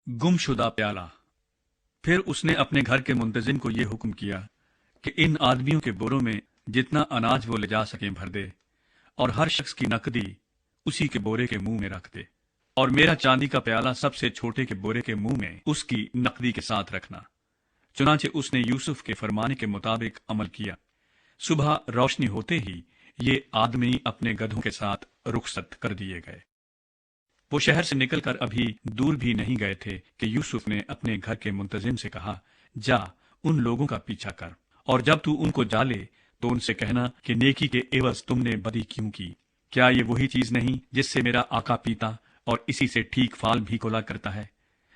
گمشدہ پیالہ۔ پھر اس نے اپنے گھر کے منتظم کو یہ حکم کیا کہ ان آدمیوں کے بوروں میں جتنا اناج وہ لے جا سکیں بھر دے، اور ہر شخص کی نقدی اسی کے بورے کے منہ میں رکھ دے، اور میرا چاندی کا پیالہ سب سے چھوٹے کے بورے کے منہ میں اس کی نقدی کے ساتھ رکھنا۔ چنانچہ اس نے یوسف کے فرمانے کے مطابق عمل کیا۔ صبح روشنی ہوتے ہی یہ آدمی اپنے گدھوں کے ساتھ رخصت کر دیے گئے۔ وہ شہر سے نکل کر ابھی دور بھی نہیں گئے تھے کہ یوسف نے اپنے گھر کے منتظم سے کہا، جا ان لوگوں کا پیچھا کر، اور جب تو ان کو جا لے تو ان سے کہنا کہ نیکی کے عوض تم نے بدی کیوں کی؟ کیا یہ وہی چیز نہیں جس سے میرا آقا پیتا اور اسی سے ٹھیک فال بھی کھولا کرتا ہے؟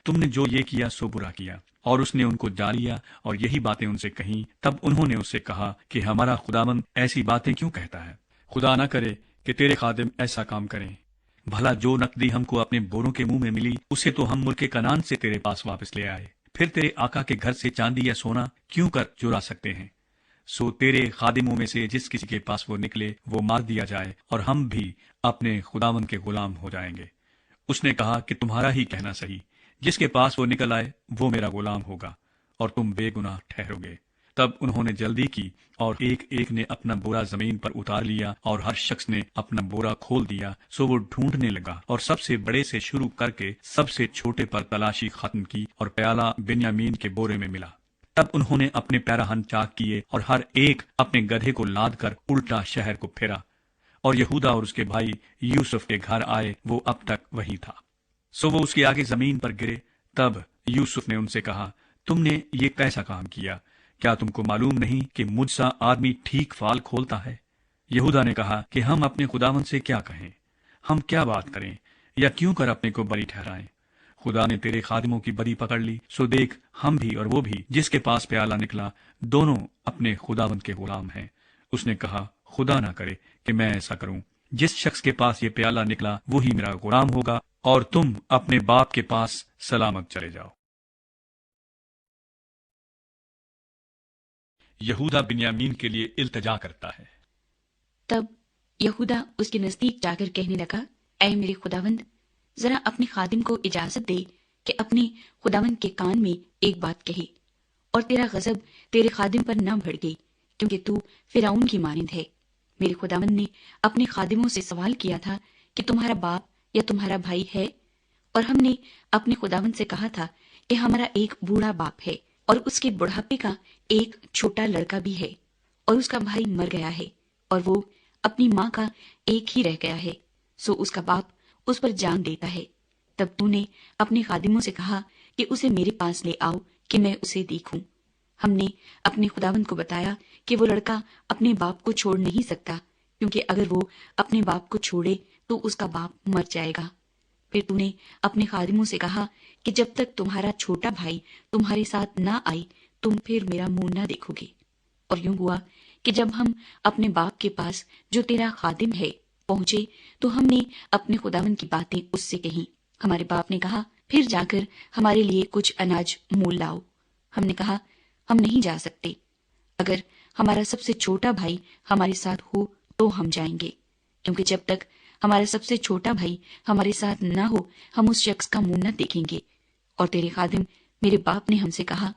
تم نے جو یہ کیا سو برا کیا۔ اور اس نے ان کو جا لیا اور یہی باتیں ان سے کہیں۔ تب انہوں نے اس سے کہا کہ ہمارا خداوند ایسی باتیں کیوں کہتا ہے؟ خدا نہ کرے کہ تیرے خادم ایسا کام کریں۔ بھلا جو نقدی ہم کو اپنے بوروں کے منہ میں ملی اسے تو ہم ملک کنعان سے تیرے پاس واپس لے آئے، پھر تیرے آقا کے گھر سے چاندی یا سونا کیوں کر چرا سکتے ہیں؟ سو تیرے خادموں میں سے جس کسی کے پاس وہ نکلے وہ مار دیا جائے، اور ہم بھی اپنے خداوند کے غلام ہو جائیں گے۔ اس نے کہا کہ تمہارا ہی کہنا صحیح، جس کے پاس وہ نکل آئے وہ میرا غلام ہوگا، اور تم بے گناہ ٹھہرو گے۔ تب انہوں نے جلدی کی اور ایک ایک نے اپنا بورا زمین پر اتار لیا، اور ہر شخص نے اپنا بورا کھول دیا۔ سو وہ ڈھونڈنے لگا اور سب سے بڑے سے شروع کر کے سب سے چھوٹے پر تلاشی ختم کی، اور پیالہ بنیامین کے بورے میں ملا۔ تب انہوں نے اپنے پیراہن چاک کیے اور ہر ایک اپنے گدھے کو لاد کر الٹا شہر کو پھیرا، اور یہودا اور اس کے بھائی یوسف کے گھر آئے، وہ اب تک وہی تھا۔ سو وہ اس کے آگے زمین پر گرے۔ تب یوسف نے ان سے کہا، تم نے یہ کیسا کام کیا؟ کیا تم کو معلوم نہیں کہ مجھ سا آدمی ٹھیک فال کھولتا ہے؟ یہودا نے کہا کہ ہم اپنے خداوند سے کیا کہیں؟ ہم کیا بات کریں یا کیوں کر اپنے کو بری ٹھہرائیں؟ خدا نے تیرے خادموں کی بری پکڑ لی، سو دیکھ ہم بھی اور وہ بھی جس کے پاس پیالہ نکلا دونوں اپنے خداوند کے غلام ہیں۔ اس نے کہا، خدا نہ کرے کہ میں ایسا کروں۔ جس شخص کے پاس یہ پیالہ نکلا وہی میرا غلام ہوگا، اور تم اپنے باپ کے پاس سلامت چلے جاؤ۔ یہودا بنیامین کے لیے التجا کرتا ہے۔ تب یہودا اس کے نزدیک جا کر کہنے لگا، اے میرے خداوند، ذرا اپنے خادم کو اجازت دے کہ اپنے خداوند کے کان میں ایک بات کہے، اور تیرا غضب تیرے خادم پر نہ بھڑکے، کیونکہ تو فرعون کی مانند ہے۔ میرے خداوند نے اپنے خادموں سے سوال کیا تھا کہ تمہارا باپ یا تمہارا بھائی ہے؟ اور ہم نے اپنے خداوند سے کہا تھا کہ ہمارا ایک بوڑھا باپ ہے، اور اس کے بڑھاپے کا ایک چھوٹا لڑکا بھی ہے، اور اس کا بھائی مر گیا ہے، اور وہ اپنی ماں کا ایک ہی رہ گیا ہے، سو اس کا باپ اس پر جان دیتا ہے۔ تب تو نے اپنے خادموں سے کہا کہ اسے میرے پاس لے آؤ کہ میں اسے دیکھوں۔ ہم نے اپنے خداوند کو بتایا کہ وہ لڑکا اپنے باپ کو چھوڑ نہیں سکتا، کیونکہ اگر وہ اپنے باپ کو چھوڑے تو اس کا باپ مر جائے گا۔ پھر تو نے اپنے خادموں سے کہا کہ جب تک تمہارا چھوٹا بھائی تمہارے ساتھ نہ آئی تم پھر میرا منہ نہ دیکھو گے۔ اور یوں ہوا کہ جب ہم اپنے باپ کے پاس جو تیرا خادم ہے پہنچے تو ہم نے اپنے خداوند کی باتیں اس سے کہیں۔ ہمارے باپ نے کہا، پھر جا کر ہمارے لیے کچھ اناج مول لاؤ۔ ہم نے کہا، ہم نہیں جا سکتے، اگر ہمارا سب سے چھوٹا بھائی ہمارے ساتھ ہو تو ہم جائیں گے، کیونکہ جب تک ہمارا سب سے چھوٹا بھائی ہمارے ساتھ نہ ہو ہم اس شخص کا منہ نہ دیکھیں گے۔ اور تیرے خادم میرے باپ نے ہم سے کہا،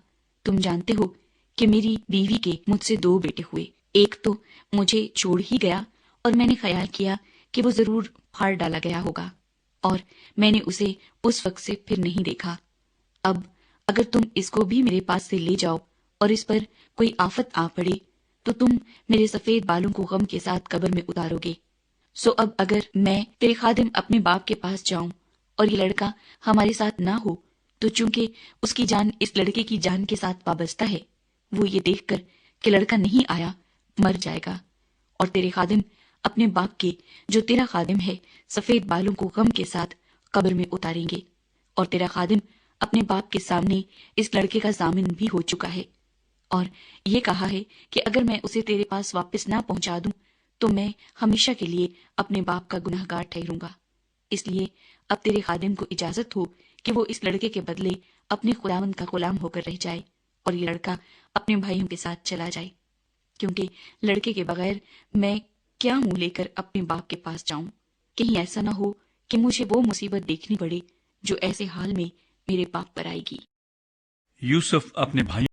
تم جانتے ہو کہ میری بیوی کے مجھ سے 2 بیٹے ہوئے، ایک تو مجھے چھوڑ ہی گیا، اور میں نے خیال کیا کہ وہ ضرور پھاڑ ڈالا گیا ہوگا، اور میں نے اسے اس وقت سے پھر نہیں دیکھا۔ اب اگر تم اس کو بھی میرے پاس سے لے جاؤ اور اس پر کوئی آفت آ پڑے تو تم میرے سفید بالوں کو غم کے ساتھ قبر میں اتارو گے۔ سو اب اگر میں تیرے خادم اپنے باپ کے پاس جاؤں اور یہ لڑکا ہمارے ساتھ نہ ہو تو چونکہ اس کی جان اس لڑکے کی جان کے ساتھ وابستہ ہے، وہ یہ دیکھ کر کہ لڑکا نہیں آیا مر جائے گا، اور تیرے خادم اپنے باپ کے جو تیرا خادم ہے سفید بالوں کو غم کے ساتھ قبر میں اتاریں گے۔ اور تیرا خادم اپنے باپ کے سامنے اس لڑکے کا ضامن بھی ہو چکا ہے، اور یہ کہا ہے کہ اگر میں اسے تیرے پاس واپس نہ پہنچا دوں تو میں ہمیشہ کے لیے اپنے باپ کا گناہ گار ٹھہروں گا۔ اس لیے اب تیرے خادم کو اجازت ہو کہ وہ اس لڑکے کے بدلے اپنے خداوند کا غلام ہو کر رہ جائے، اور یہ لڑکا اپنے بھائیوں کے ساتھ چلا جائے، کیونکہ لڑکے کے بغیر میں کیا منہ لے کر اپنے باپ کے پاس جاؤں؟ کہیں ایسا نہ ہو کہ مجھے وہ مصیبت دیکھنی پڑے جو ایسے حال میں میرے باپ پر آئے گی۔ یوسف اپنے بھائیوں